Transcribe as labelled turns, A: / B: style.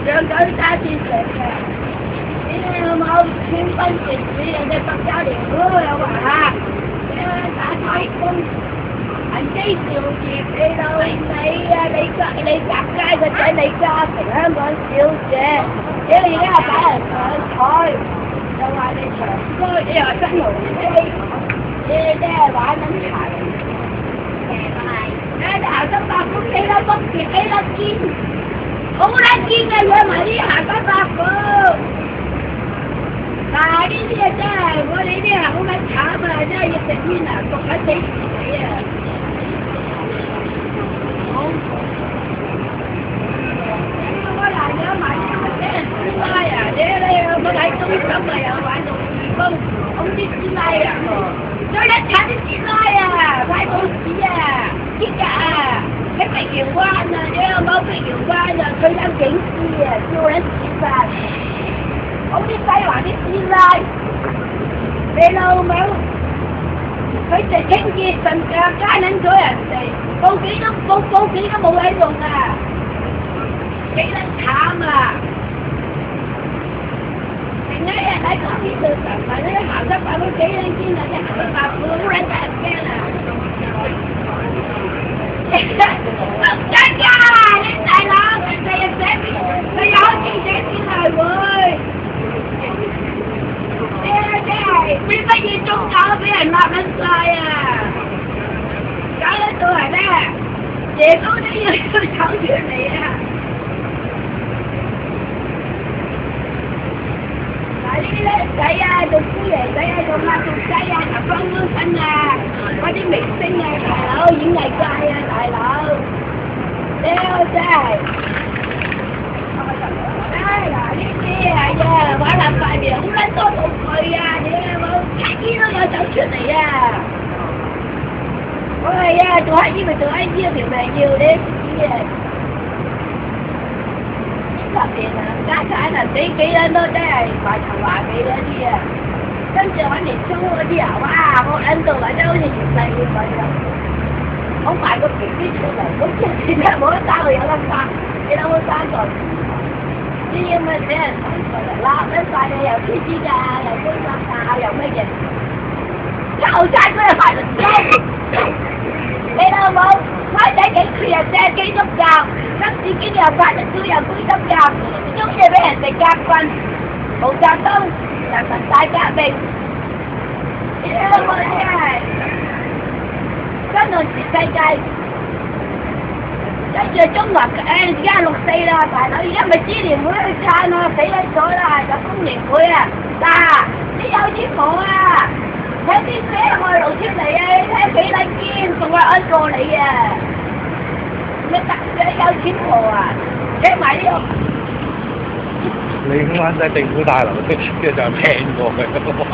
A: 上舉打電成嘅，你有冇千分電子人哋北交聯嗰個又話嚇，打開工恒基兆業你老味啊！你隔街個仔李嘉誠香港小姐，你而家擺人上台，又話你長居，你又話新鴻基，你真係玩緊柴。你行得百股幾多筆幾多堅，好撚堅嘅養埋啲行得百股。嗱呢啲啊真係我哋啲啊好撚慘啊！真係要食煙啊，焗緊死死啊！好，我嗱養埋啲咁俾人師奶啊！你睇中心啊又玩到義工，咁啲師奶啊，最撚慘啲師奶啊，派報紙啊！啲啊！喺碧瑤灣啊，你有冇碧瑤灣啊？退休警司啊，叫人自殺。好啲西環啲師奶，你老母，佢哋清潔順腳加撚咗人哋，報警都冇喺用啊！幾撚慘啊！成日人喺嗰邊度神埋嗰啲鹹濕飯都幾撚堅啊！啲鹹濕飯好撚得人驚啊！真㗎！你大佬，你日寫邊？你有記者先嚟會？真係邊乜嘢宗教俾人抹撚曬啊！搞得到係咩？耶穌都要走出嚟啊！嗱呢啲僆仔啊，做姑爺仔啊，做抹腳仔啊，頭光光身啊，嗰啲明星啊，大佬演藝界啊，大佬，屌真係！唉嗱呢啲啊呀，玩爛塊面，好撚多道具啊，你有冇乞衣都有走出嚟啊！我係啊，做乞衣咪做乞衣，條命要你知啊！10年啊，家產啊，死幾撚都真係華頭華尾嗰啲啊！跟住揾年初嗰啲啊，哇！我撚到或者好似全世界咁樣，好埋個 B B 出嚟，咁即係冇得生就有得生，你諗冇生過？啲咁嘅俾人睇出嚟，鬧得曬你又黐黐㗎，又高三㗎，又乜嘢？啲後生嗰啲係你老母開仔幾次又借基督教，今次經又發咗燒又基督教，中意俾人哋夾棍，毛澤東人民大革命，屌我真係跟到全世界，跟住中華而家64啦，大佬而家咪支聯會去撐啊，死撚咗啦，就工聯會啊，嗱啲有錢婆啊！睇啲咩外勞出嚟啊！你睇幾撚堅，仲話安過你啊！咩特嘅有錢婆啊？請埋呢個。
B: 你啱啱喺政府大樓，跟住就平過佢，哇！